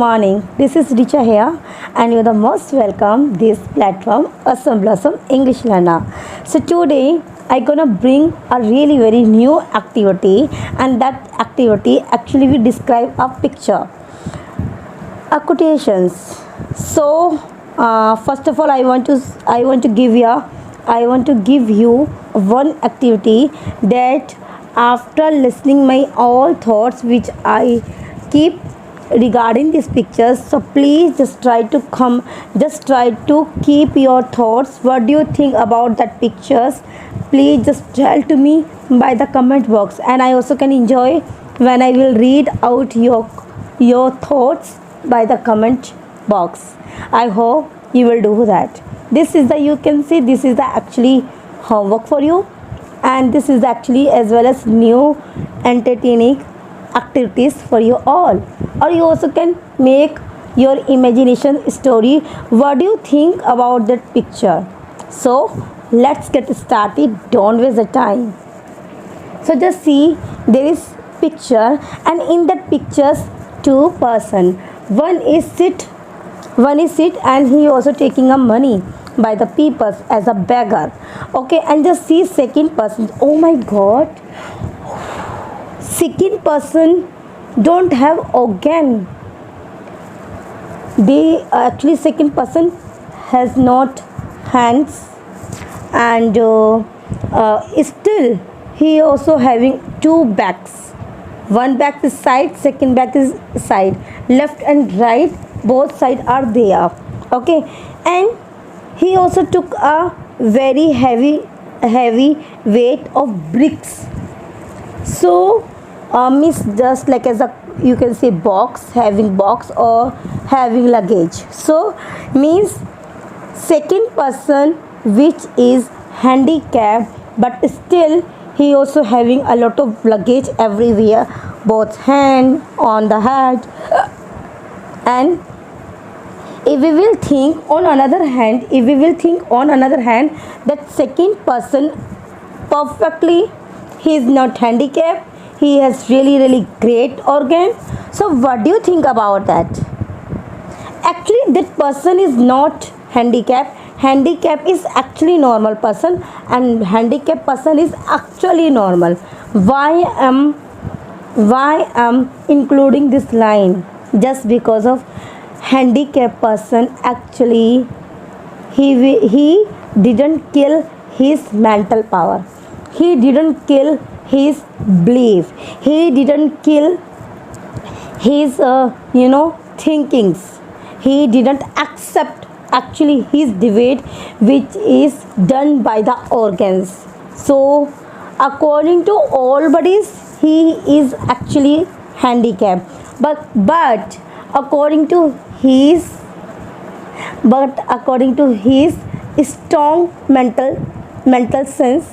morning. This is Richa here, and you're the most welcome this platform, Awesome Blossom English Learner. So today I'm gonna bring a really very new activity, and that activity actually we describe a picture, a quotations. So first of all, I want to give you one activity that after listening my all thoughts which I keep regarding these pictures, so please just try to keep your thoughts. What do you think about that pictures? Please just tell to me by the comment box, and I also can enjoy when I will read out your thoughts by the comment box. I hope you will do that. This is the, you can see, this is the actually homework for you, and this is actually as well as new entertaining activities for you all. Or you also can make your imagination story. What do you think about that picture? So let's get started, don't waste the time. So just see, there is picture, and in that pictures two person, one is sit and he also taking a money by the people as a beggar. Okay, and just see second person. Oh my god, second person don't have organ. They actually, second person has not hands, and still he also having two backs. One back is side, second back is side, left and right, both side are there. Okay, and he also took a very heavy weight of bricks. So means just like as a, you can say box, having box or having luggage. So means second person which is handicapped, but still he also having a lot of luggage everywhere, both hand, on the head. And if we will think on another hand, that second person perfectly, he is not handicapped, he has really great organ. So what do you think about that? Actually that person is not handicapped. Handicap is actually normal person, and handicapped person is actually normal. Why am including this line? Just because of handicapped person, actually he didn't kill his mental power, he didn't kill his belief, he didn't kill his thinkings, he didn't accept actually his debate which is done by the organs. So according to all bodies, he is actually handicapped, but according to his strong mental sense,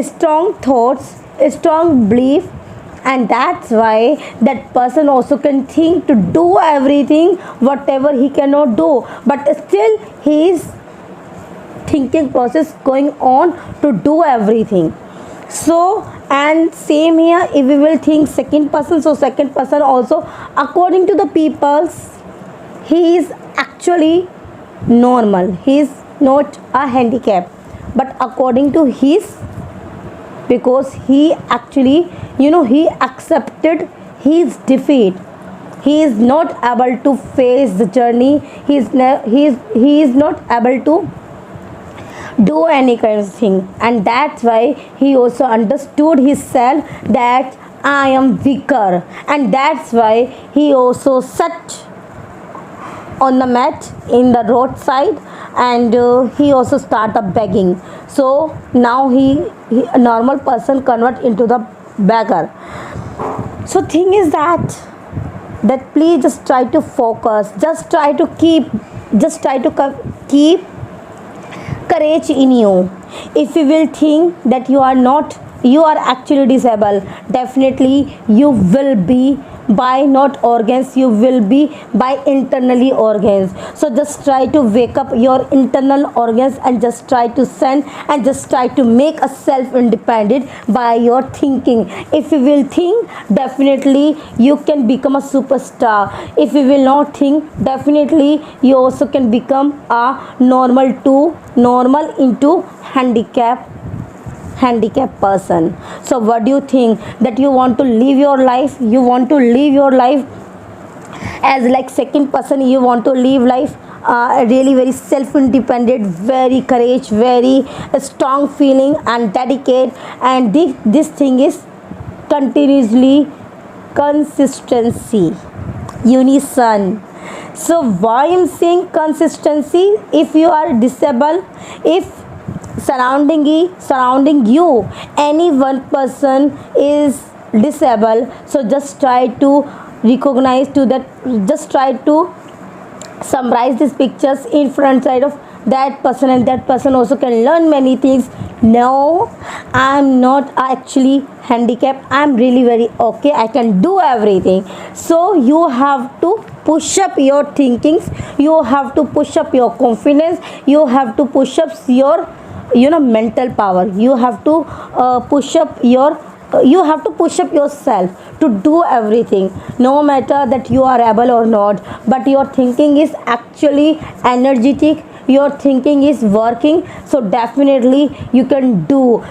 strong thoughts, strong belief, and that's why that person also can think to do everything whatever he cannot do, but still his thinking process going on to do everything. So, and same here, if we will think second person, so second person also according to the people's, he is actually normal, he is not a handicap, but according to his, because he actually he accepted his defeat, he is not able to face the journey, he is not able to do any kind of thing, and that's why he also understood himself that I am weaker, and that's why he also sat on the mat in the roadside, and he also started begging. So now he a normal person convert into the beggar. So thing is that please just try to focus, just try to keep courage in you, If you will think that you are not, you are actually disabled, definitely you will be by not organs, you will be by internally organs. So just try to wake up your internal organs and just try to send and just try to make a self independent by your thinking. If you will think, definitely you can become a superstar. If you will not think, definitely you also can become a normal to normal into handicap person. So what do you think, that you want to live your life, you want to live your life as like second person, you want to live life really very self independent, very courage, very strong feeling and dedicate, and this thing is continuously consistency, unison. So why I'm saying consistency? If you are disabled, if surrounding you any one person is disabled, so just try to recognize to that, just try to summarize these pictures in front side of that person, and that person also can learn many things. No, I'm not actually handicapped, I'm really very okay, I can do everything. So you have to push up your thinkings, you have to push up your confidence, you have to push up your mental power, you have to push up your you have to push up yourself to do everything, no matter that you are able or not, but your thinking is actually energetic, your thinking is working, so definitely you can do.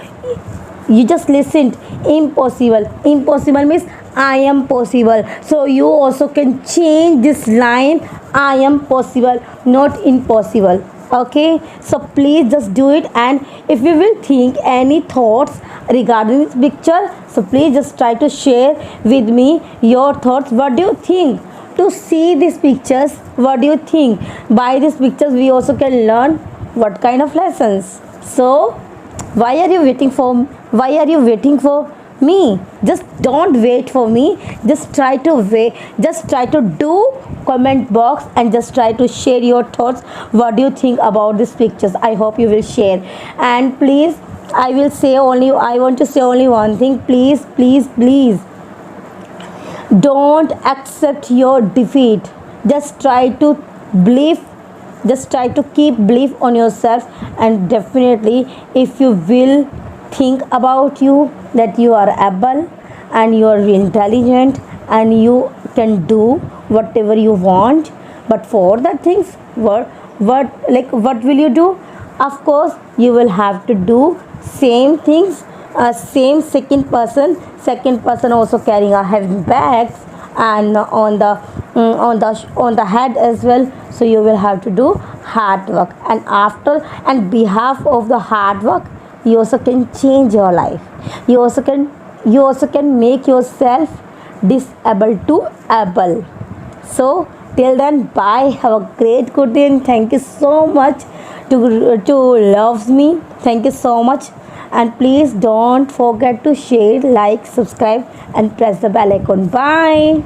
You just listened, impossible means I am possible, so you also can change this line, I am possible, not impossible. Okay, so please just do it, and if you will think any thoughts regarding this picture, so please just try to share with me your thoughts. What do you think to see these pictures? What do you think? By these pictures we also can learn what kind of lessons. So why are you waiting for, why are you waiting for me? Just don't wait for me, just try to wait, just try to do comment box and just try to share your thoughts. What do you think about these pictures? I hope you will share. And please, I will say only, I want to say only one thing, please, don't accept your defeat, just try to believe, just try to keep belief on yourself, and definitely if you will think about you that you are able and you are intelligent and you can do whatever you want, but for that things, what will you do? Of course you will have to do same things, same second person also carrying a heavy bags and on the head as well, so you will have to do hard work, and after and behalf of the hard work you also can change your life, you also can make yourself disabled to able. So till then, bye, have a great good day, and thank you so much to loves me, thank you so much, and please don't forget to share, like, subscribe and press the bell icon. Bye.